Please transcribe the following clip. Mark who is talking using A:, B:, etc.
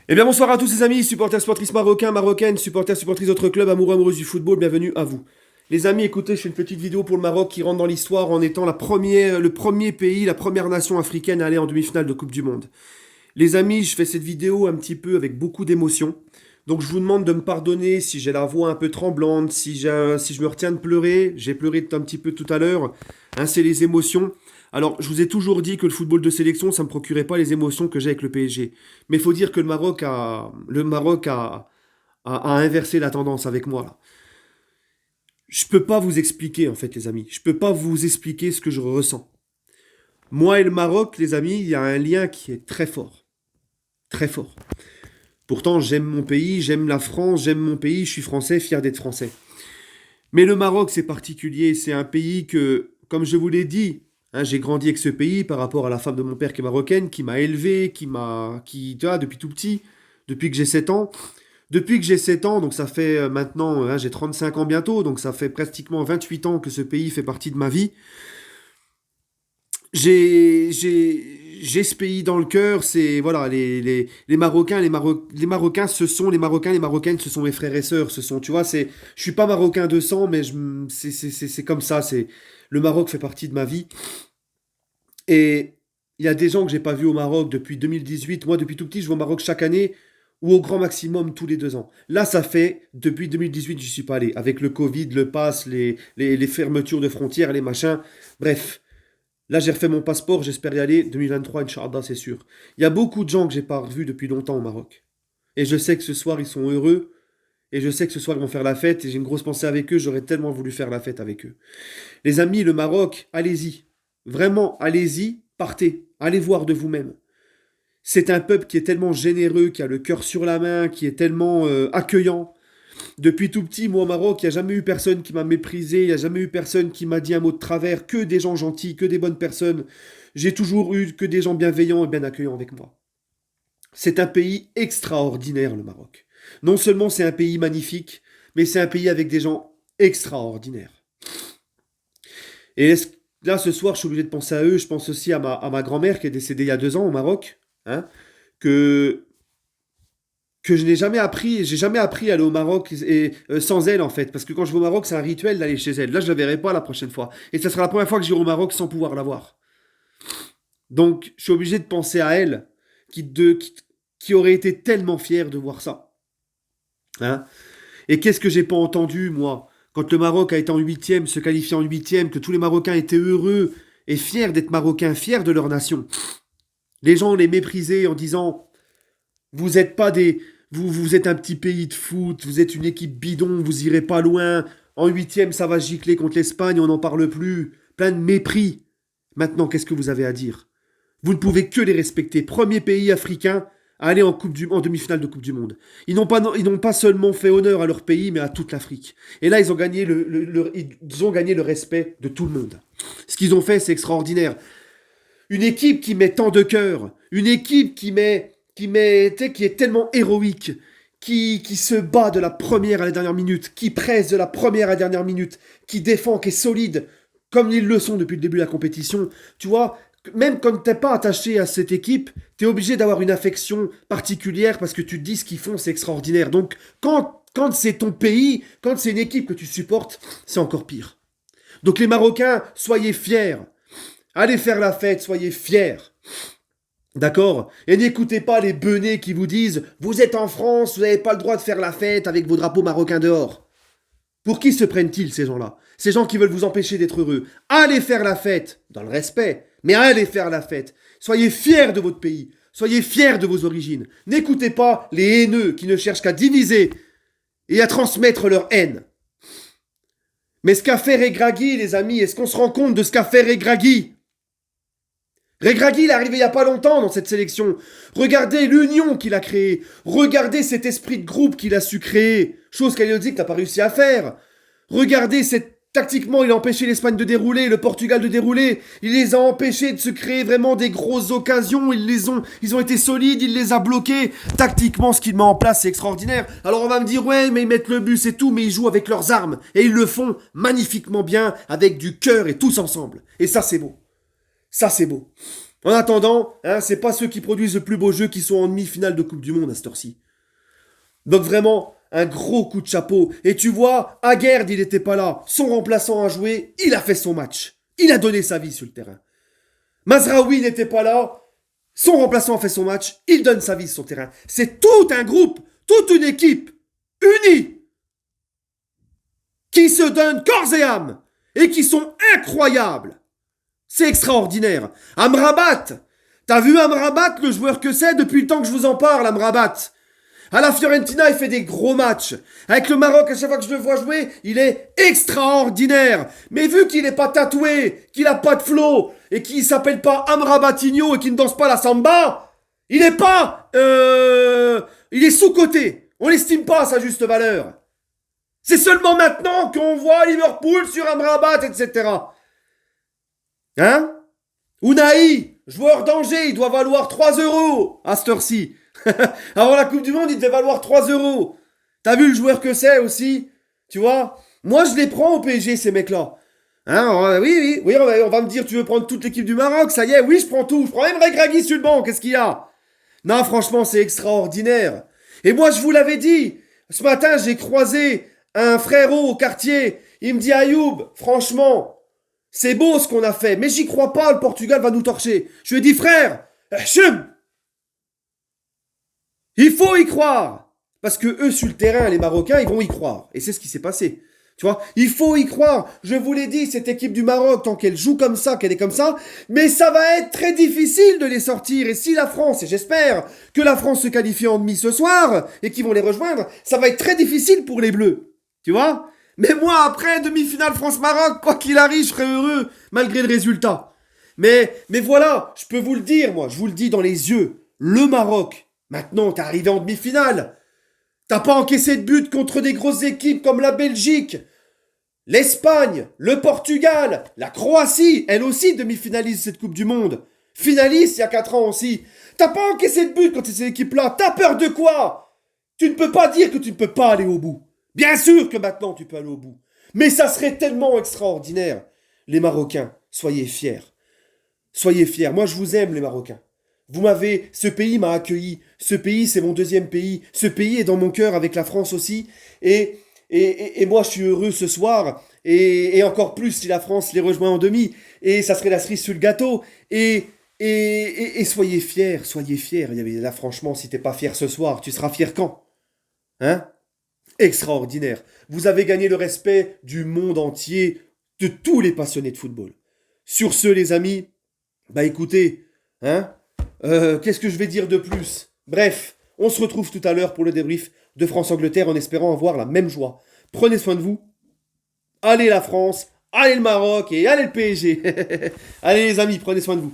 A: Eh bien bonsoir à tous les amis, supporters sportifs marocains, marocaines, supporters, supportrices d'autres clubs, amoureux, amoureuses du football, bienvenue à vous. Les amis, écoutez, je fais une petite vidéo pour le Maroc qui rentre dans l'histoire en étant le premier pays, la première nation africaine à aller en demi-finale de Coupe du Monde. Les amis, je fais cette vidéo un petit peu avec beaucoup d'émotion. Donc je vous demande de me pardonner si j'ai la voix un peu tremblante, si je me retiens de pleurer. J'ai pleuré un petit peu tout à l'heure. Hein, c'est les émotions. Alors, je vous ai toujours dit que le football de sélection, ça ne me procurait pas les émotions que j'ai avec le PSG. Mais il faut dire que le Maroc a inversé la tendance avec moi, là. Je peux pas vous expliquer, en fait, les amis. Je peux pas vous expliquer ce que je ressens. Moi et le Maroc, les amis, il y a un lien qui est très fort. Très fort. Pourtant, j'aime mon pays, j'aime la France, j'aime mon pays, je suis français, fier d'être français. Mais le Maroc, c'est particulier. C'est un pays que, comme je vous l'ai dit, hein, j'ai grandi avec ce pays par rapport à la femme de mon père qui est marocaine, qui m'a élevé, tu vois, depuis tout petit, depuis que j'ai 7 ans. Depuis que j'ai 7 ans, donc ça fait maintenant, hein, j'ai 35 ans bientôt, donc ça fait pratiquement 28 ans que ce pays fait partie de ma vie. J'ai ce pays dans le cœur, c'est, voilà, les Marocains, les Marocains, ce sont les Marocains, les Marocaines, ce sont mes frères et sœurs, ce sont, tu vois, je suis pas Marocain de sang, mais c'est comme ça, le Maroc fait partie de ma vie. Et il y a des gens que j'ai pas vus au Maroc depuis 2018. Moi, depuis tout petit, je vais au Maroc chaque année ou au grand maximum tous les 2 ans. Là, ça fait depuis 2018, je suis pas allé. Avec le Covid, le pass, les fermetures de frontières, les machins. Bref, là, j'ai refait mon passeport. J'espère y aller 2023, Inch'Allah, c'est sûr. Il y a beaucoup de gens que j'ai pas revus depuis longtemps au Maroc. Et je sais que ce soir, ils sont heureux. Et je sais que ce soir, ils vont faire la fête. Et j'ai une grosse pensée avec eux. J'aurais tellement voulu faire la fête avec eux. Les amis, le Maroc, allez-y. Vraiment, allez-y, partez. Allez voir de vous-même. C'est un peuple qui est tellement généreux, qui a le cœur sur la main, qui est tellement accueillant. Depuis tout petit, moi au Maroc, il n'y a jamais eu personne qui m'a méprisé, il n'y a jamais eu personne qui m'a dit un mot de travers, que des gens gentils, que des bonnes personnes. J'ai toujours eu que des gens bienveillants et bien accueillants avec moi. C'est un pays extraordinaire, le Maroc. Non seulement c'est un pays magnifique, mais c'est un pays avec des gens extraordinaires. Et là, ce soir, je suis obligé de penser à eux. Je pense aussi à ma grand-mère qui est décédée il y a 2 ans au Maroc, hein, que, que je n'ai jamais appris. J'ai jamais appris à aller au Maroc sans elle, en fait. Parce que quand je vais au Maroc, c'est un rituel d'aller chez elle. Là, je ne la verrai pas la prochaine fois. Et ça sera la première fois que j'irai au Maroc sans pouvoir la voir. Donc, je suis obligé de penser à elle, qui aurait été tellement fière de voir ça. Hein. Et qu'est-ce que j'ai pas entendu, moi, quand le Maroc a été en huitième, se qualifié en huitième, que tous les Marocains étaient heureux et fiers d'être Marocains, fiers de leur nation. Les gens les méprisaient en disant, vous êtes pas des, vous êtes un petit pays de foot, vous êtes une équipe bidon, vous irez pas loin. En huitième, ça va gicler contre l'Espagne, on n'en parle plus. Plein de mépris. Maintenant, qu'est-ce que vous avez à dire? Vous ne pouvez que les respecter. Premier pays africain à aller en demi-finale de Coupe du Monde. Ils n'ont pas seulement fait honneur à leur pays, mais à toute l'Afrique. Et là, ils ont gagné ils ont gagné le respect de tout le monde. Ce qu'ils ont fait, c'est extraordinaire. Une équipe qui met tant de cœur, une équipe qui est tellement héroïque, qui se bat de la première à la dernière minute, qui presse de la première à la dernière minute, qui défend, qui est solide, comme ils le sont depuis le début de la compétition. Tu vois, même quand t'es pas attaché à cette équipe, t'es obligé d'avoir une affection particulière parce que tu te dis ce qu'ils font, c'est extraordinaire. Donc, quand c'est ton pays, quand c'est une équipe que tu supportes, c'est encore pire. Donc les Marocains, soyez fiers. Allez faire la fête, soyez fiers. D'accord? Et n'écoutez pas les benets qui vous disent vous êtes en France, vous n'avez pas le droit de faire la fête avec vos drapeaux marocains dehors. Pour qui se prennent-ils, ces gens-là? Ces gens qui veulent vous empêcher d'être heureux. Allez faire la fête, dans le respect, mais allez faire la fête. Soyez fiers de votre pays. Soyez fiers de vos origines. N'écoutez pas les haineux qui ne cherchent qu'à diviser et à transmettre leur haine. Mais ce qu'a fait Regragui, les amis, est-ce qu'on se rend compte de ce qu'a fait Regragui? Regragui, il est arrivé il n'y a pas longtemps dans cette sélection. Regardez l'union qu'il a créée. Regardez cet esprit de groupe qu'il a su créer. Chose qu'Aliodic n'a pas réussi à faire. Regardez tactiquement, il a empêché l'Espagne de dérouler, le Portugal de dérouler. Il les a empêchés de se créer vraiment des grosses occasions. Ils ont été solides, il les a bloqués. Tactiquement, ce qu'il met en place, c'est extraordinaire. Alors on va me dire, ouais, mais ils mettent le but, c'est tout, mais ils jouent avec leurs armes. Et ils le font magnifiquement bien, avec du cœur et tous ensemble. Et ça, c'est beau. Ça, c'est beau. En attendant, hein, c'est pas ceux qui produisent le plus beau jeu qui sont en demi-finale de Coupe du Monde à cette heure-ci. Donc vraiment, un gros coup de chapeau. Et tu vois, Aguerd, il n'était pas là. Son remplaçant a joué, il a fait son match. Il a donné sa vie sur le terrain. Mazraoui n'était pas là. Son remplaçant a fait son match, il donne sa vie sur le terrain. C'est tout un groupe, toute une équipe, unie, qui se donne corps et âme, et qui sont incroyables. C'est extraordinaire. Amrabat, t'as vu Amrabat, le joueur que c'est depuis le temps que je vous en parle, Amrabat. À la Fiorentina, il fait des gros matchs. Avec le Maroc, à chaque fois que je le vois jouer, il est extraordinaire. Mais vu qu'il n'est pas tatoué, qu'il n'a pas de flow, et qu'il s'appelle pas Amrabatinho et qu'il ne danse pas la samba, il est pas... il est sous-coté. On l'estime pas à sa juste valeur. C'est seulement maintenant qu'on voit Liverpool sur Amrabat, etc. Hein? Unai, joueur d'Angers, il doit valoir 3 € à cette heure-ci. Avant la Coupe du Monde, il devait valoir 3 €. T'as vu le joueur que c'est aussi? Tu vois? Moi, je les prends au PSG, ces mecs-là. Hein, oui, on va me dire, tu veux prendre toute l'équipe du Maroc? Ça y est, oui, je prends tout. Je prends même Regragui sur le banc, qu'est-ce qu'il y a? Non, franchement, c'est extraordinaire. Et moi, je vous l'avais dit. Ce matin, j'ai croisé un frérot au quartier. Il me dit, Ayoub, franchement, c'est beau ce qu'on a fait, mais j'y crois pas, le Portugal va nous torcher. Je lui ai dit, frère, chum, il faut y croire. Parce que eux, sur le terrain, les Marocains, ils vont y croire. Et c'est ce qui s'est passé. Tu vois, il faut y croire. Je vous l'ai dit, cette équipe du Maroc, tant qu'elle joue comme ça, qu'elle est comme ça, mais ça va être très difficile de les sortir. Et si la France, et j'espère que la France se qualifie en demi ce soir, et qu'ils vont les rejoindre, ça va être très difficile pour les Bleus. Tu vois? Mais moi, après, demi-finale France-Maroc, quoi qu'il arrive, je serai heureux, malgré le résultat. Mais voilà, je peux vous le dire, moi, je vous le dis dans les yeux. Le Maroc, maintenant, t'es arrivé en demi-finale. T'as pas encaissé de but contre des grosses équipes comme la Belgique, l'Espagne, le Portugal, la Croatie, elle aussi demi-finaliste cette Coupe du Monde. Finaliste il y a 4 ans aussi. T'as pas encaissé de but contre ces équipes-là. T'as peur de quoi? Tu ne peux pas dire que tu ne peux pas aller au bout. Bien sûr que maintenant tu peux aller au bout. Mais ça serait tellement extraordinaire. Les Marocains, soyez fiers. Soyez fiers. Moi, je vous aime, les Marocains. Ce pays m'a accueilli. Ce pays, c'est mon deuxième pays. Ce pays est dans mon cœur avec la France aussi. Et moi, je suis heureux ce soir. Et encore plus si la France les rejoint en demi. Et ça serait la cerise sur le gâteau. Et soyez fiers, soyez fiers. Là, franchement, si t'es pas fier ce soir, tu seras fier quand? Hein? Extraordinaire. Vous avez gagné le respect du monde entier, de tous les passionnés de football. Sur ce, les amis, bah écoutez, hein? Qu'est-ce que je vais dire de plus? Bref, on se retrouve tout à l'heure pour le débrief de France-Angleterre en espérant avoir la même joie. Prenez soin de vous. Allez la France, allez le Maroc et allez le PSG. Allez les amis, prenez soin de vous.